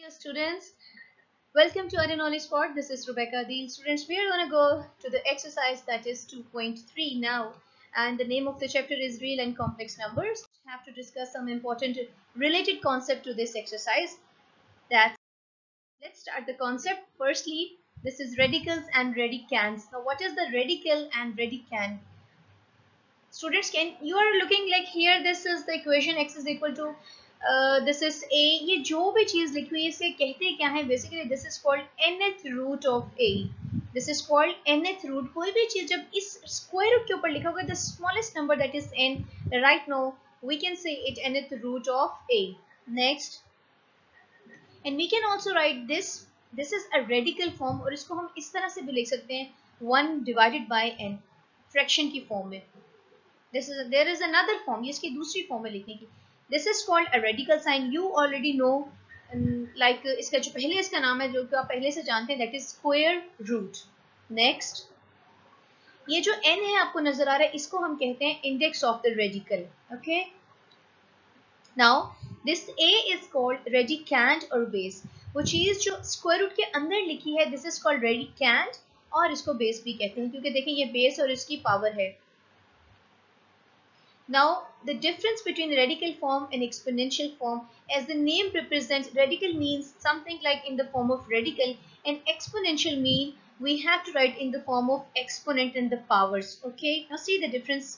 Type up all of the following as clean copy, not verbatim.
dear students. Welcome to Our Knowledge Spot. This is Rebecca Deal. Students, we are going to go to the exercise that is 2.3 now. And the name of the chapter is Real and Complex Numbers. We have to discuss some important related concept to this exercise. Let's start the concept. Firstly, this is radicals and radicans. Now, what is the radical and radicand? Students, you are looking like here, this is the equation x is equal to this is a. ये जो भी चीज लिखी हुई है इसे कहते क्या है basically this is called nth root of a. This is called nth root. कोई भी चीज जब इस स्क्वायर रूट के ऊपर लिखा होगा the smallest number that is n, right no we can say it nth root of a. Next, and we can also write this is a radical form और इसको हम इस तरह से भी लिख सकते हैं 1 divided by n फ्रैक्शन की फॉर्म में. There is another form, ये इसकी दूसरी फॉर्म में लिखने की. This is called a radical sign. You already know, like इसका जो पहले इसका नाम है जो कि आप पहले से जानते हैं, that is square root. Next, ये जो n है आपको नजर आ रहा है इसको हम कहते हैं index of the radical. Okay. Now this a is called radicand or base. वो चीज जो स्क्वायर रूट के अंदर लिखी है this is called radicand और इसको बेस भी कहते हैं क्योंकि देखिए ये बेस और इसकी पावर है. Now, the difference between radical form and exponential form, as the name represents, radical means something like in the form of radical, and exponential mean we have to write in the form of exponent and the powers. Okay, now see the difference.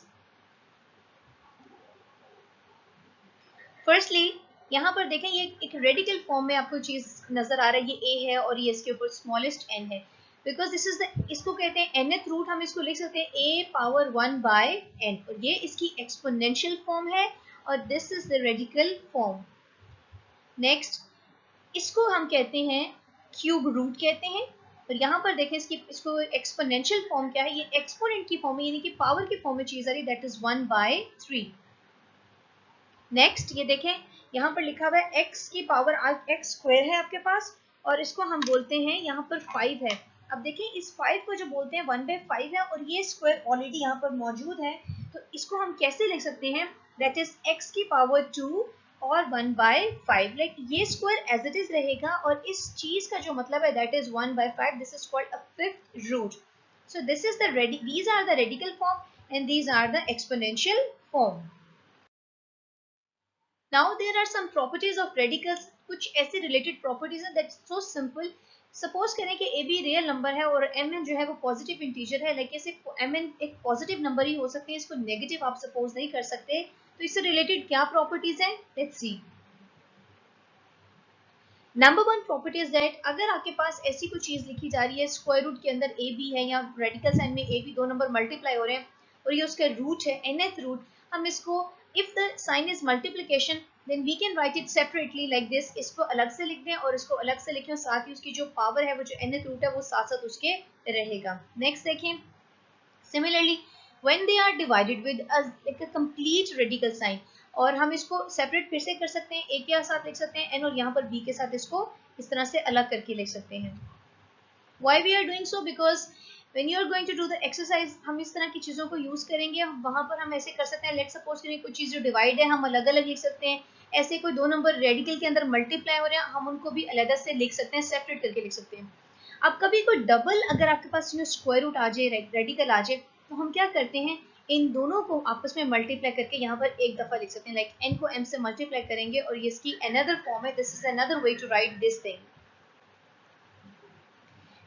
Firstly, यहाँ पर देखें ये एक radical form में आपको चीज नजर आ रहा है, ये a है और ये इसके ऊपर smallest n है. बिकॉज दिस इज द इसको कहते हैं nth रूट. हम इसको लिख सकते हैं a पावर 1 बाय n और ये इसकी एक्सपोनेंशियल फॉर्म है और this is the radical form. Next, इसको हम कहते हैं क्यूब रूट कहते हैं और यहाँ पर देखें इसको एक्सपोनेंशियल फॉर्म क्या है, ये एक्सपोनेंट की फॉर्म है यानी कि पावर की फॉर्म में चीज आ रही दैट इज 1 बाय 3. नेक्स्ट, ये देखें यहाँ पर लिखा हुआ है x की पावर x स्क्वायर है आपके पास और इसको हम बोलते हैं यहाँ पर 5 है. अब देखिए इस 5 को जो बोलते हैं 1/5 है और ये स्क्वायर ऑलरेडी यहाँ पर मौजूद है तो इसको हम कैसे लिख सकते हैं दैट इज x की पावर 2 और 1/5. लाइक ये स्क्वायर एज इट इज रहेगा और इस चीज का जो मतलब है that is 1/5. This is called a fifth root. So this is these are the radical form and these are the exponential form. Now there are some properties of radicals. कुछ ऐसे related properties हैं that's so simple. Suppose करें कि A be real number है और M N जो है वो पॉजिटिव इंटीजर है. लाइक ऐसे एम एन एक पॉजिटिव नंबर ही हो सकते हैं, इसको नेगेटिव आप सपोज नहीं कर सकते. तो इससे रिलेटेड क्या प्रॉपर्टीज हैं let's see. Number 1 property is that अगर आपके पास ऐसी कोई चीज लिखी जा रही है स्क्वायर रूट के अंदर ए बी है या रेडिकल साइन में ए बी दो नंबर मल्टीप्लाई हो रहे हैं और ये उसका रूट है nth रूट. हम इसको if the sign is multiplication then we can write it separately like this. इसको अलग से लिख दें और इसको अलग से लिखें, साथ ही उसकी जो पावर है वो जो nth रूट है वो साथ साथ उसके रहेगा. नेक्स्ट देखें, similarly when they are divided with like a complete radical sign और हम इसको सेपरेट फिर से कर सकते हैं, a के साथ लिख सकते हैं n और यहाँ पर b के साथ इसको इस तरह से अलग करके लिख सकते हैं. Why we are doing so? Because when you are going to do the exercise हम इस तरह की चीज़ों को यूज़ करेंगे. वहाँ पर हम ऐसे कर सकते हैं, लेट सपोज करें कोई चीज़ जो डिवाइड है हम अलग अलग लिख सकते हैं. ऐसे कोई दो नंबर रेडिकल के अंदर मल्टीप्लाई हो रहे हैं हम उनको भी अलग से लिख सकते हैं, सेपरेट करके लिख सकते हैं. अब कभी कोई डबल अगर आपके पास स्क्वायर रूट आ जाए, रेडिकल आ जाए, तो हम क्या करते हैं इन दोनों को आपस में मल्टीप्लाई करके यहाँ पर एक दफा लिख सकते हैं. लाइक n को m से मल्टीप्लाई करेंगे और ये इसकी अनदर फॉर्म है. This is another way to write this thing.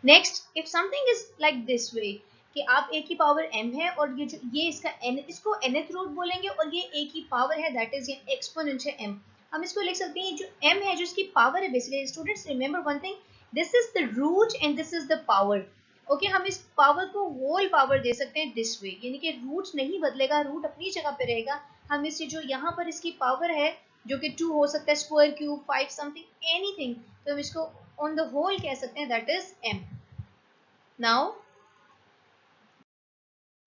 Next, if something is like this way कि आप a की पावर m है और ये इसका n, इसको nth रूट बोलेंगे और ये a की पावर है दैट इज एक्सपोनेंट है m. हम इसको लिख सकते हैं जो m है जो इसकी पावर है. Basically students remember one thing, this is the root and this is the power. Okay, हम इस पावर को होल पावर दे सकते हैं दिस वे, यानी कि रूट नहीं बदलेगा, रूट अपनी जगह पे रहेगा. हम इसे जो यहाँ पर इसकी पावर है जो कि 2 हो सकता है, स्क्वायर क्यूब 5 समथिंग एनीथिंग, तो हम इसको on the whole कह सकते हैं that is m. Now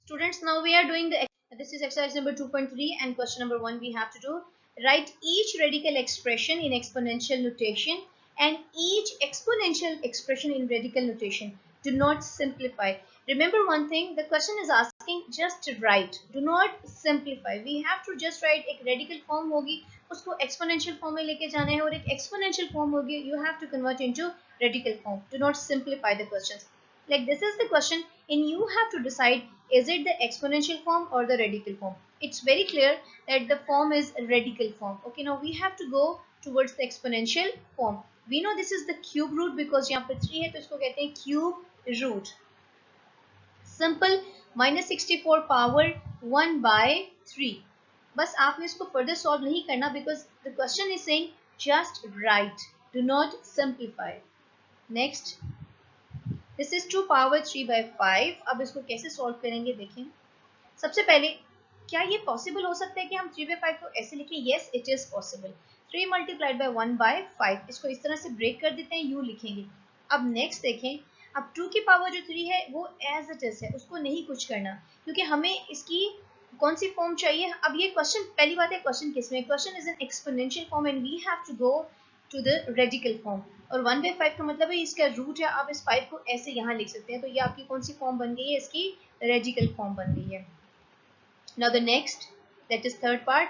students, now we are doing this is exercise number 2.3 and question number 1 we have to do. Write each radical expression in exponential notation and each exponential expression in radical notation. Do not simplify. Remember one thing, the question is asking just write, do not simplify. We have to just write. एक radical form होगी उसको exponential form में लेके जाना है, और एक exponential form होगी, you have to convert into radical form. Do not simplify the questions. Like this is the question and you have to decide is it the exponential form or the radical form. It's very clear that the form is radical form. Okay, now we have to go towards the exponential form. We know this is the cube root because यहाँ पर 3 है तो इसको कहते हैं cube root. Simple, -64 power 1/3. बस आपने इसको further solve नहीं करना because the question is saying just write, do not simplify. Next, this is 2 power 3/5. अब इसको कैसे सॉल्व करेंगे देखें. सबसे पहले क्या ये पॉसिबल हो सकता है कि हम 3/5 को ऐसे लिखें? Yes it is possible. 3 multiplied by 1/5 इसको इस तरह से ब्रेक कर देते हैं, यू लिखेंगे. अब नेक्स्ट देखें, अब 2 की पावर जो 3 है वो एज इट इज है, उसको नहीं कुछ करना क्योंकि हमें इसकी कौन सी फॉर्म चाहिए. अब ये क्वेश्चन, पहली बात है क्वेश्चन किस में, question is an exponential form and we have to go to the radical form. और 1/5 का मतलब है इसका रूट है, आप इस 5 को ऐसे यहाँ लिख सकते हैं. तो ये आपकी कौन सी फॉर्म बन गई है? इसकी रेडिकल फॉर्म बन गई है. Now the next, that is third part.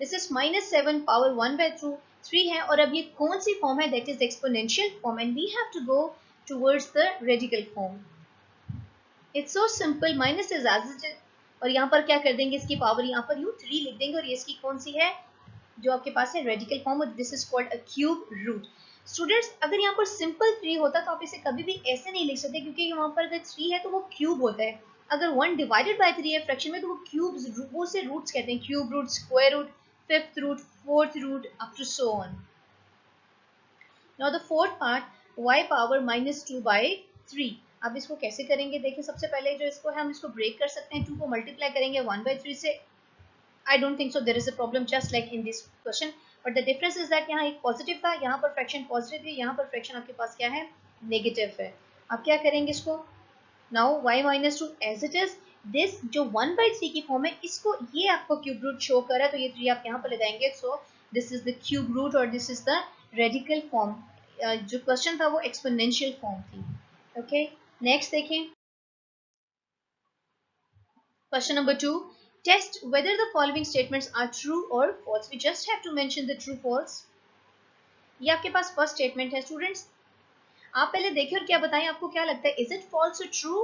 This is -7 power 1/3 है और अब ये कौन सी फॉर्म है? That is exponential form and we have to go towards the radical form. It's so simple, minus is as it is और यहाँ पर क्या कर देंगे, इसकी पावर यहाँ पर यू 3 लिख देंगे और ये इसकी कौन सी है जो आपके पास है? Radical form. This is called a cube root. Students अगर यहाँ पर सिंपल 3 होता तो आप इसे कभी भी ऐसे नहीं लिख सकते क्योंकि वहां पर अगर 3 है तो वो क्यूब होता है. अगर 1 डिवाइडेड बाय 3 है फ्रैक्शन में तो वो क्यूब्स, वो से रूट्स कहते हैं. Cube root, square root, fifth root, fourth root, up to so on. Now the fourth part, y power -2/3. अब इसको कैसे करेंगे देखिए. सबसे पहले जो इसको है हम इसको ब्रेक कर सकते हैं. 2 को मल्टीप्लाई करेंगे 1/3 से. I don't think so there is a problem just like in this question, but the difference is that यहाँ एक पॉजिटिव था, यहाँ पर फ्रैक्शन पॉजिटिव है, यहाँ पर फ्रैक्शन आपके पास क्या है? नेगेटिव है. अब क्या करेंगे इसको? Now y -2 as it is. This जो 1/3 की फॉर्म है इसको, ये आपको क्यूब रूट शो कर रहा है तो ये 3 आप यहाँ पर ले जाएंगे. So this is the cube root और this is the radical form. जो क्वेश्चन था वो एक्सपोनेंशियल फॉर्म थी. ओके, नेक्स्ट देखें. Question number 2. Test whether the following statements are true or false. We just have to mention the true false. ये आपके पास first statement है. Students आप पहले देखिए और क्या बताएं, आपको क्या लगता है? इज इट फॉल्स और ट्रू?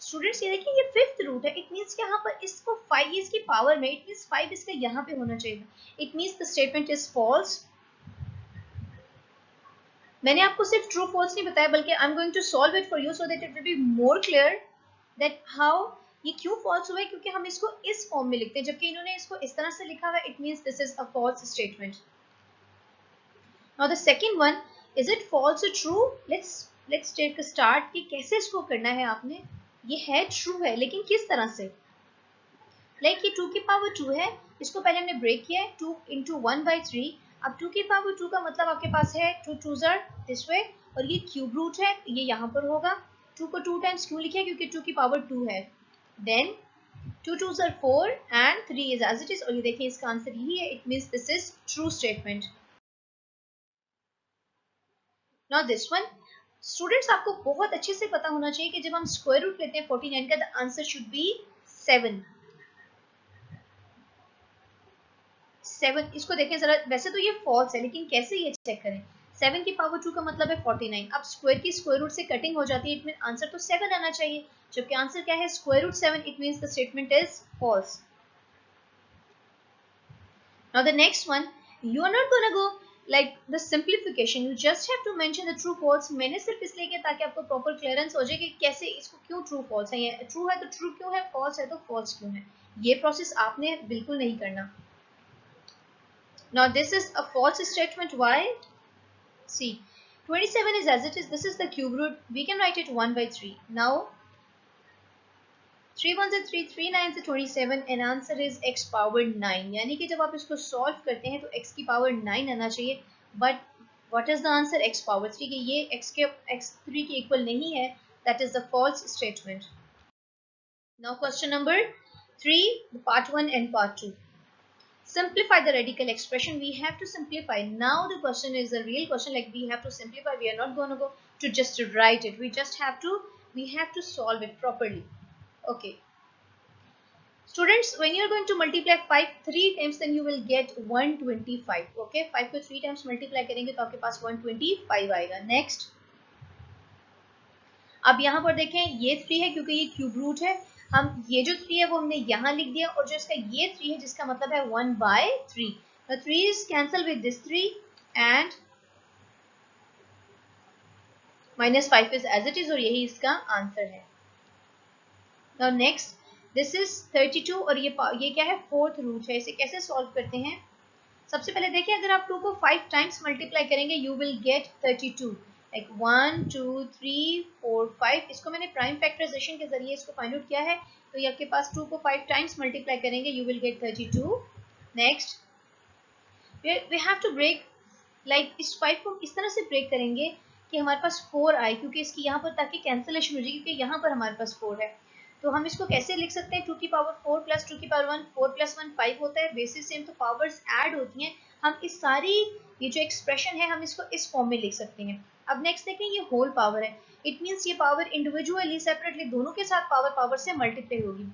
स्टूडेंट्स ये देखिए, ये फिफ्थ रूट है. इट मीन्स यहाँ पर इसको 5 इसकी पावर में, इट मीन्स 5 इसका यहाँ पे होना चाहिए. It means the statement is false. मैंने आपको सिर्फ ट्रू फॉल्स नहीं बताया बल्कि I am going to solve it for you so that it will be more clear that how ये क्यों फॉल्स हुआ है. क्योंकि हम इसको इस फॉर्म में लिखते हैं जबकि इन्होंने इसको इस तरह से लिखा हुआ है. It means this is a false statement. Now the second one, is it false और true? Let's take a start कि कैसे इसको करना है आपने. ये है ट्रू है लेकिन किस तरह से? लाइक ये 2 की पावर 2 है, इसको पहले हमने ब्रेक किया है. 2 into 1/3. अब 2 की पावर 2 का मतलब आपके पास है 2 2s are दिस वे और ये क्यूब रूट है, ये यहाँ पर होगा. 2 को 2 टाइम्स क्यों लिखे? क्योंकि 2 की पावर 2 है. Then 2 2s are 4 and 3 is as it is. और ये देखिए इसका आंसर यही है. It means this is true statement. Now this one, students आपको बहुत अच्छे से पता होना चाहिए कि जब हम स्क्वायर रूट लेते हैं 49 का, द आंसर शुड बी 7. 7 इसको देखें जरा. वैसे तो ये फॉल्स है लेकिन कैसे ये चेक करें? 7 की पावर 2 का मतलब है 49. अब स्क्वायर की स्क्वायर रूट से कटिंग हो जाती है. इट मीन आंसर तो 7 आना चाहिए जबकि आंसर क्या है? Square root 7. It means the statement is false. Now the next one, you are not gonna go like the simplification, you just have to mention the true false. मैंने सिर्फ इसलिए किया ताकि आपको प्रॉपर क्लियरेंस हो जाए कि कैसे इसको क्यों ट्रू फॉल्स है. ये ट्रू है तो ट्रू क्यों है, फॉल्स है तो फॉल्स क्यों है. ये प्रोसेस आपने बिल्कुल नहीं करना. Now this is a false statement. Why? See, 27 is as it is. This is the cube root. We can write it 1/3. Now 3 1s are 3, 3 9s are 27 and answer is x power 9. यानी कि जब आप इसको solve करते हैं तो x की power 9 आना चाहिए. But what is the answer? x power 3. कि ये x3 के इक्वल नहीं है. That is the false statement. Now question number 3, part 1 and part 2. Simplify the radical expression. We have to simplify. Now the question is a real question, like we have to simplify. We are not going to go to just write it. We have to solve it properly. Okay. Students, when you are going to multiply 5 3 times, then you will get 125. Okay, 5 को 3 times multiply करेंगे तो आपके पास 125 आएगा. Next, अब यहाँ पर देखें ये 3 है क्योंकि ये क्यूब रूट है. हम ये जो 3 है वो हमने यहाँ लिख दिया, और जो इसका ये 3 है जिसका मतलब है 1/3. The 3 is cancel with this 3 and -5 is as it is, और यही इसका आंसर है. Now next, this is 32 और ये क्या है, फोर्थ रूट है. इसे कैसे सॉल्व करते हैं? सबसे पहले देखिए, अगर आप 2 को 5 टाइम्स मल्टीप्लाई करेंगे यू विल गेट 32. लाइक 1 2 3 4 5. इसको मैंने प्राइम फैक्टराइजेशन के जरिए इसको फाइंड आउट किया है. तो ये आपके पास 2 को 5 टाइम्स मल्टीप्लाई करेंगे you will get 32. Next, we have to break, like इस 5 को इस तरह से ब्रेक करेंगे कि हमारे पास 4 आए, क्योंकि इसकी यहाँ पर ताकि कैंसिलेशन हो जाए, क्योंकि यहाँ पर हमारे पास 4 है. तो हम इसको कैसे लिख सकते हैं? 2 की पावर 4 प्लस 2 की पावर 1. 4 प्लस 1 5 होता है. बेसिस सेम, तो पावर्स ऐड होती हैं. हम इस सारी ये जो एक्सप्रेशन है हम इसको इस फॉर्म में लिख सकते हैं. अब नेक्स्ट देखें, ये होल पावर है. इट मीन्स ये पावर इंडिविजुअली सेपरेटली दोनों के साथ पावर से मल्टीप्लाई होगी.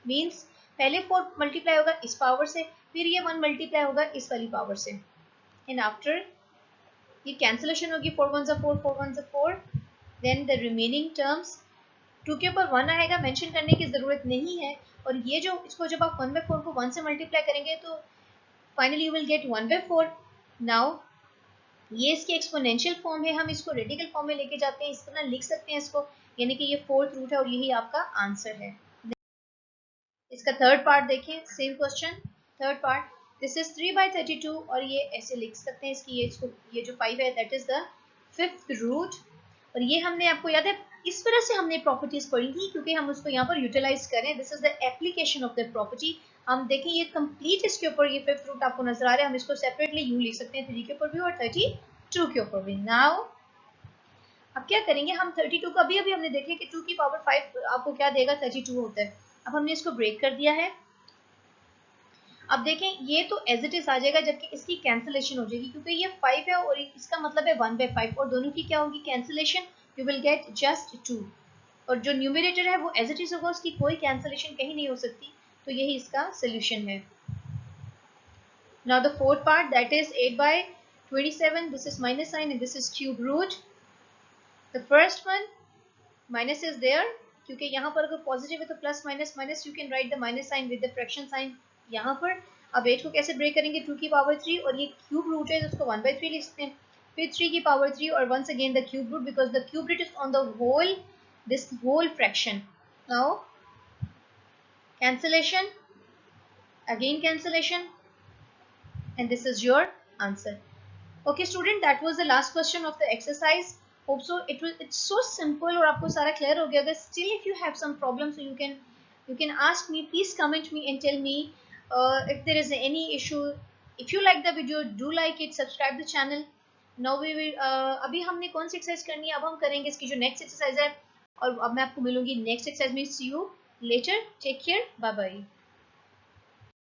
मीन्स पहले 4 मल्टीप्लाई होगा इस पावर से, फिर ये 1 मल्टीप्लाई होगा इस वाली पावर से, एंड आफ्टर ये कैंसिलेशन होगी. 4 1 4 4 1 4. देन द रिमेनिंग टर्म्स 2 के ऊपर 1 आएगा, मेंशन करने की ज़रूरत नहीं है. और ये जो इसको जब आप 1/4 को 1 से मल्टीप्लाई करेंगे तो finally you will gate 1/4. Now ये इसकी एक्सपोनेंशियल फॉर्म है, हम इसको रेडिकल फॉर्म में लेके जाते हैं. इस तरह लिख सकते हैं इसको, यानी कि ये फोर्थ रूट है और यही आपका आंसर है. इसका थर्ड पार्ट देखें, same question. Third part, this is 3/32 और ये ऐसे लिख सकते हैं इसकी ये जो 5 है that is the fifth root. और ये हमने, आपको याद है, इस तरह से हमने प्रॉपर्टीज पढ़ी थी क्योंकि हम उसको यहाँ पर यूटिलाइज करें. This is the application of the property. हम देखें ये कंप्लीट इसके ऊपर ये फिफ्थ रूट आपको नजर आ रहा है. हम इसको सेपरेटली यूं लिख सकते हैं 3 के ऊपर भी और 32 के ऊपर भी. नाउ अब क्या करेंगे, हम 32 को अभी हमने देखे कि 2 की पावर 5 आपको क्या देगा, 32 होता है. अब हमने इसको ब्रेक कर दिया है. अब देखें ये तो एज इट इज आ जाएगा, जबकि इसकी कैंसिलेशन हो जाएगी क्योंकि ये 5 है और इसका मतलब है 1/5, और दोनों की क्या होगी, cancellation. You will get just 2. और जो न्यूमरेटर है वो एज इट इज होगा, उसकी कोई कैंसिलेशन कहीं नहीं हो सकती. तो यही इसका सोल्यूशन है. Now the fourth part, that is 8/27. This is minus sign and this is cube root. The first one minus is there, क्योंकि यहाँ पर अगर पॉजिटिव है तो plus minus minus, you can write the minus sign with the fraction sign यहाँ पर. अब 8 को कैसे ब्रेक करेंगे, 2 की पावर 3 और ये क्यूब रूट है तो उसको 1/3 लिखते हैं. फिर 3 की पावर 3 और once again the cube root because the cube root is on the whole this whole fraction. Now cancellation, again cancellation, and this is your answer. Okay student, that was the last question of the exercise. Hope so it's so simple और आपको सारा clear हो गया होगा. Still if you have some problems, so you can ask me. Please comment me and tell me if there is any issue. If you like the video, do like it, subscribe the channel. Now we will अभी हमने कौन सी exercise करनी है, अब हम करेंगे इसकी जो नेक्स्ट एक्सरसाइज है. और अब मैं आपको मिलूंगी नेक्स्ट एक्सरसाइज में. See you later, take care, bye bye.